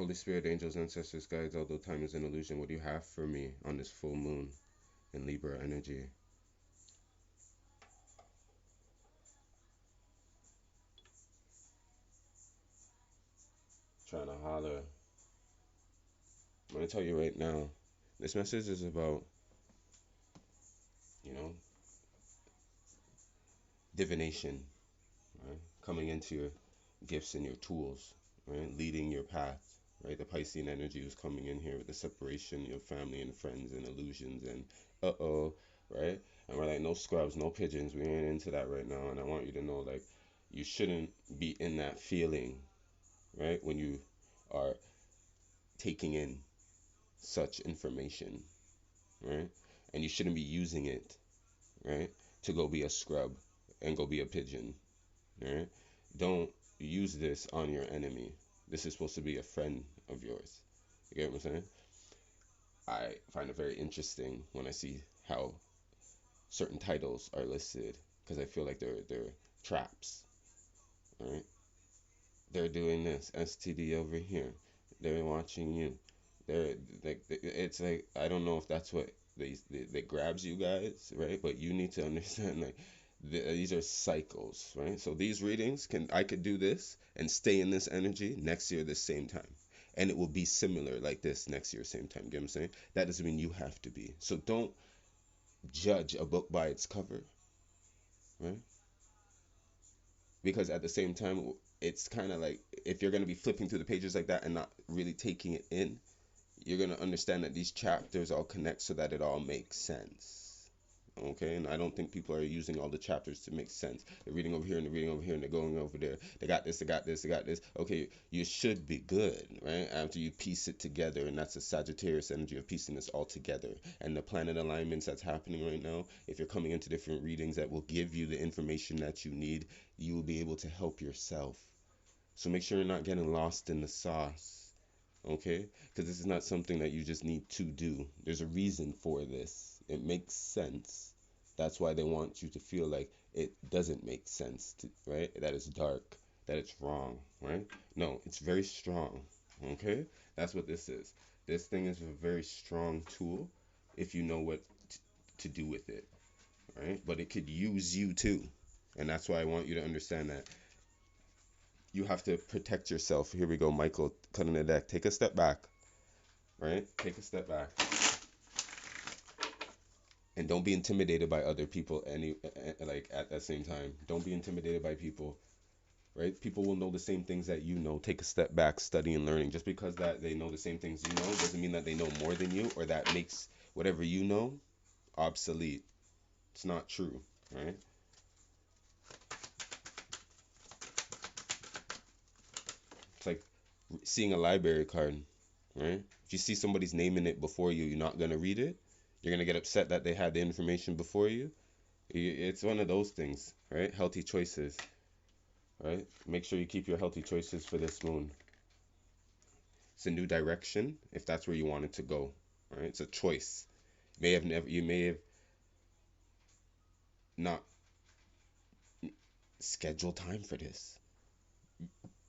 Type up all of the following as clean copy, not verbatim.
Holy Spirit, angels, ancestors, guides, although time is an illusion, what do you have for me on this full moon in Libra energy? Trying to holler. I'm going to tell you right now, this message is about, you know, divination, right? Coming into your gifts and your tools, right? Leading your path, right? The Piscean energy was coming in here with the separation, your family and friends and illusions and right? And we're like, no scrubs, no pigeons. We ain't into that right now. And I want you to know, like, you shouldn't be in that feeling, right? When you are taking in such information, right? And you shouldn't be using it, right? To go be a scrub and go be a pigeon, right? Don't use this on your enemy. This is supposed to be a friend of yours. You get what I'm saying? I find it very interesting when I see how certain titles are listed because I feel like they're traps, right? They're doing this STD over here. They're watching you. They're like it's like I don't know if that's what they grabs you guys, right? But you need to understand like these are cycles, right? So these readings I could do this and stay in this energy next year the same time. And it will be similar like this next year, same time. You get what I'm saying? That doesn't mean you have to be. So don't judge a book by its cover, right? Because at the same time, it's kind of like if you're going to be flipping through the pages like that and not really taking it in, you're going to understand that these chapters all connect so that it all makes sense. Okay, and I don't think people are using all the chapters to make sense. They're reading over here and they're reading over here and they're going over there. They got this, they got this, they got this. Okay, you should be good, right? After you piece it together, and that's the Sagittarius energy of piecing this all together. And the planet alignments that's happening right now, if you're coming into different readings that will give you the information that you need, you will be able to help yourself. So make sure you're not getting lost in the sauce, okay? Because this is not something that you just need to do. There's a reason for this. It makes sense. That's why they want you to feel like it doesn't make sense, right? That it's dark, that it's wrong, right? No, it's very strong, okay? That's what this is. This thing is a very strong tool if you know what to do with it, right? But it could use you too. And that's why I want you to understand that you have to protect yourself. Here we go, Michael, cutting the deck. Take a step back, right? Take a step back. And don't be intimidated by other people like at the same time. Don't be intimidated by people, right? People will know the same things that you know. Take a step back, study and learning. Just because that they know the same things you know doesn't mean that they know more than you or that makes whatever you know obsolete. It's not true, right? It's like seeing a library card, right? If you see somebody's name in it before you, you're not gonna read it. You're gonna get upset that they had the information before you. It's one of those things, right? Healthy choices, right? Make sure you keep your healthy choices for this moon. It's a new direction if that's where you want it to go, right? It's a choice. You may have not scheduled time for this.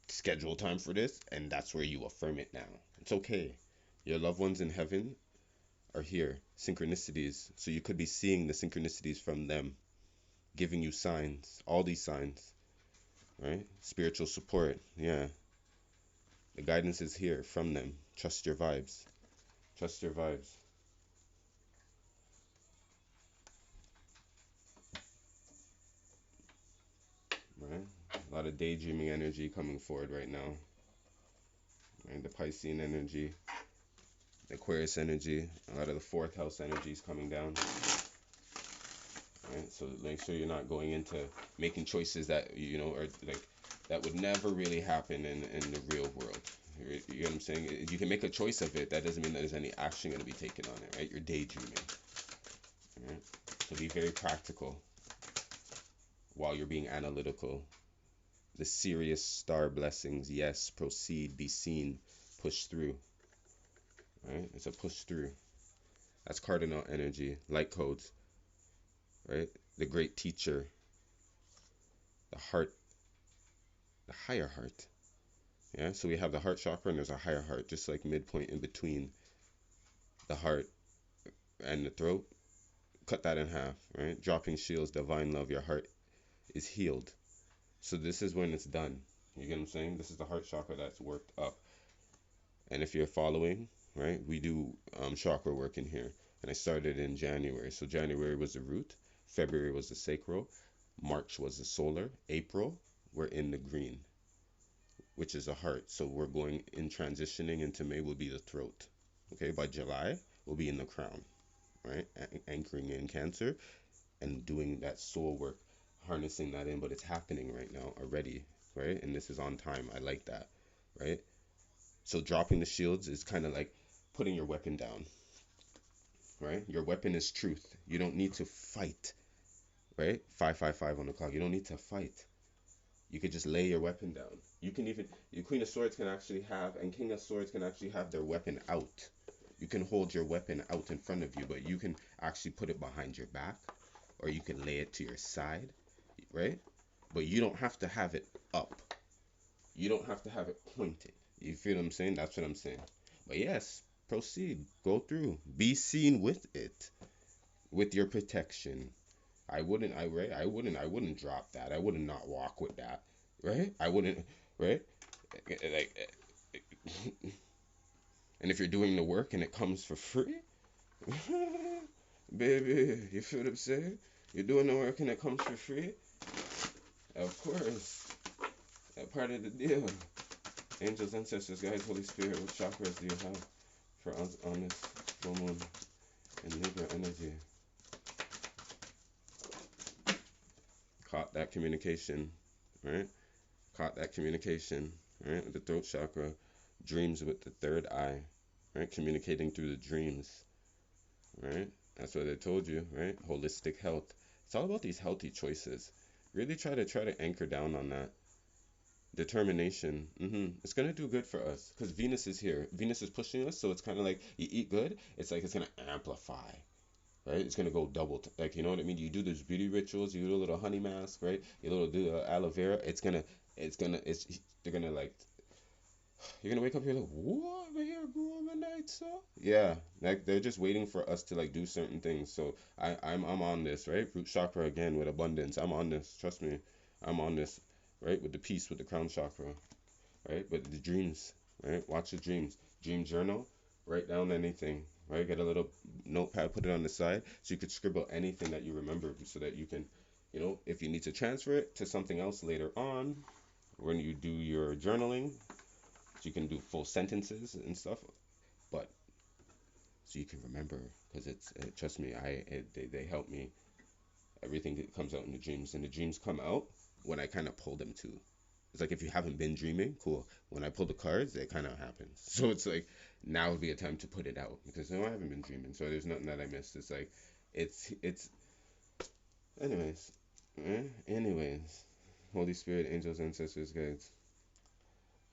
Schedule time for this, and that's where you affirm it now. It's okay. Your loved ones in heaven are here. Synchronicities. So you could be seeing the synchronicities from them, giving you signs. All these signs, right? Spiritual support. Yeah. The guidance is here from them. Trust your vibes. Trust your vibes. Right? A lot of daydreaming energy coming forward right now. Right? The Piscean energy, the Aquarius energy, a lot of the fourth house energy is coming down. Right? So make sure you're not going into making choices that are like that would never really happen in the real world. You know what I'm saying? You can make a choice of it. That doesn't mean that there's any action going to be taken on it, right? You're daydreaming. Right? So be very practical while you're being analytical. The serious star blessings, yes, proceed, be seen, push through. Right? It's a push through. That's cardinal energy, light codes, right? The great teacher, the heart, the higher heart, Yeah, so we have the heart chakra and there's a higher heart, just like midpoint in between the heart and the throat. Cut that in half, right? Dropping shields, divine love, your heart is healed. So this is when it's done. You get what I'm saying? This is the heart chakra that's worked up. And if you're following, right, we do chakra work in here. And I started in January. So January was the root, February was the sacral, March was the solar, April we're in the green, which is the heart. So we're going in transitioning into May will be the throat. Okay, by July we'll be in the crown, right? Anchoring in Cancer and doing that soul work, harnessing that in, but it's happening right now already, right? And this is on time. I like that, right? So dropping the shields is kind of like putting your weapon down, right? Your weapon is truth. You don't need to fight, right? 555 on the clock. You don't need to fight. You could just lay your weapon down. You can even, your Queen of Swords can actually have, and King of Swords can actually have their weapon out. You can hold your weapon out in front of you, but you can actually put it behind your back, or you can lay it to your side, right? But you don't have to have it up. You don't have to have it pointed. You feel what I'm saying? That's what I'm saying. But yes, proceed. Go through. Be seen with it. With your protection. I wouldn't drop that. I wouldn't not walk with that. Right? I wouldn't, right? Like, and if you're doing the work and it comes for free, baby, you feel what I'm saying? You're doing the work and it comes for free? Of course. That part of the deal. Angels, ancestors, guides, Holy Spirit, what chakras do you have for us on this full moon in Libra energy? Caught that communication, right? Caught that communication, right? With the throat chakra, dreams with the third eye, right? Communicating through the dreams, right? That's what I told you, right? Holistic health. It's all about these healthy choices. Really try to anchor down on that. Determination. It's gonna do good for us because Venus is here. Venus is pushing us, so it's kind of like you eat good. It's like it's gonna amplify, right? It's gonna go double. Like you know what I mean? You do those beauty rituals. You do a little honey mask, right? You little do aloe vera. They're gonna like. You're gonna wake up here like, what? My hair grew overnight, so yeah. Like they're just waiting for us to like do certain things. So I'm on this, right? Root chakra again with abundance. I'm on this. Trust me, I'm on this, right? With the peace, with the crown chakra, right? But the dreams, right? Watch the dreams. Dream journal. Write down anything, right? Get a little notepad, put it on the side, so you could scribble anything that you remember, so that you can, if you need to transfer it to something else later on, when you do your journaling, so you can do full sentences and stuff. But so you can remember, because trust me, they help me. Everything comes out in the dreams, and the dreams come out when I kind of pull them too. It's like if you haven't been dreaming, cool. When I pull the cards, it kind of happens. So it's like now would be a time to put it out because no, I haven't been dreaming, so there's nothing that I missed. It's like it's anyways, anyways. Holy Spirit, angels, ancestors, guides.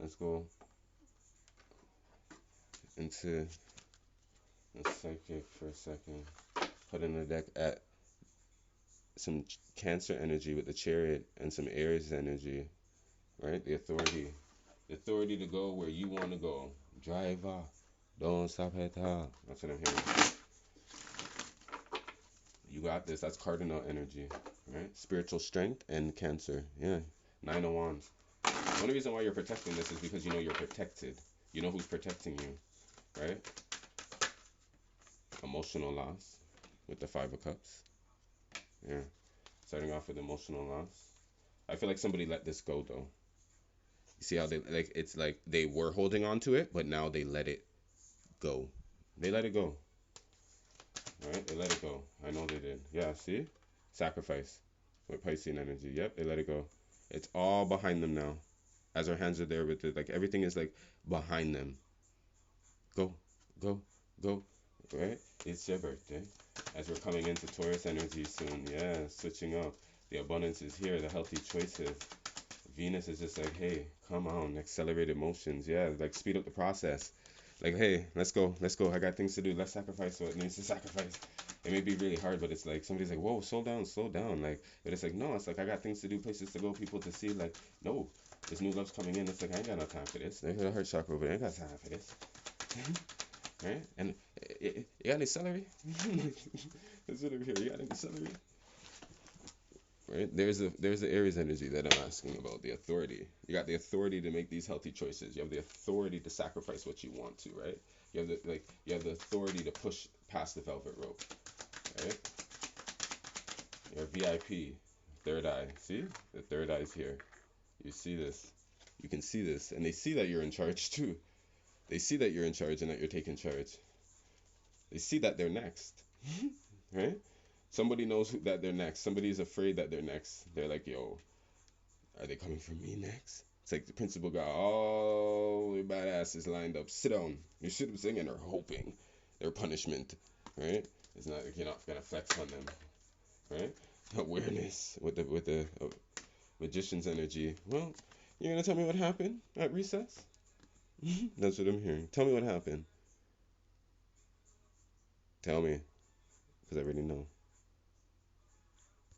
Let's go into the psychic for a second. Put in the deck at some Cancer energy with the Chariot and some Aries energy, right? The authority to go where you want to go. Driver, don't stop at all. That's what I'm hearing. You got this. That's cardinal energy, right? Spiritual strength and Cancer. Yeah, 9 of Wands. The only reason why you're protecting this is because you know you're protected. You know who's protecting you, right? Emotional loss with the 5 of Cups. Yeah, starting off with emotional loss. I feel like somebody let this go though. You see how they like? It's like they were holding on to it, but now they let it go. They let it go. All right, they let it go. I know they did. Yeah, see? Sacrifice with Piscean energy. Yep, they let it go. It's all behind them now. As our hands are there with it, like everything is like behind them. Go, go, go. Right? It's your birthday. As we're coming into Taurus energy soon. Yeah, switching up. The abundance is here, the healthy choices. Venus is just like, hey, come on, accelerate emotions. Yeah, like speed up the process. Like, hey, let's go. I got things to do. Let's sacrifice what needs to sacrifice. It may be really hard, but it's like somebody's like, whoa, slow down. Like, but it's like, no, it's like I got things to do, places to go, people to see. Like, no, This new love's coming in. It's like, I ain't got no time for this. There's a heart chakra over there. I ain't got time for this. Right? And you got any celery? That's what over here. You got any celery? Right? There's the Aries energy that I'm asking about. The authority. You got the authority to make these healthy choices. You have the authority to sacrifice what you want to. Right? You have the authority to push past the velvet rope. Right? You're VIP. Third eye. See? The third eye's here. You see this. You can see this. And they see that you're in charge too. They see that you're in charge and that you're taking charge. They see that they're next. Right? Somebody knows that they're next. Somebody's afraid that they're next. They're like, yo, are they coming for me next? It's like the principal got all the badasses lined up. Sit down. You should be singing or hoping their punishment. Right? It's not like you're not going to flex on them. Right? Awareness with the magician's energy. Well, you're going to tell me what happened at recess? That's what I'm hearing. Tell me what happened. Tell me. Because I already know.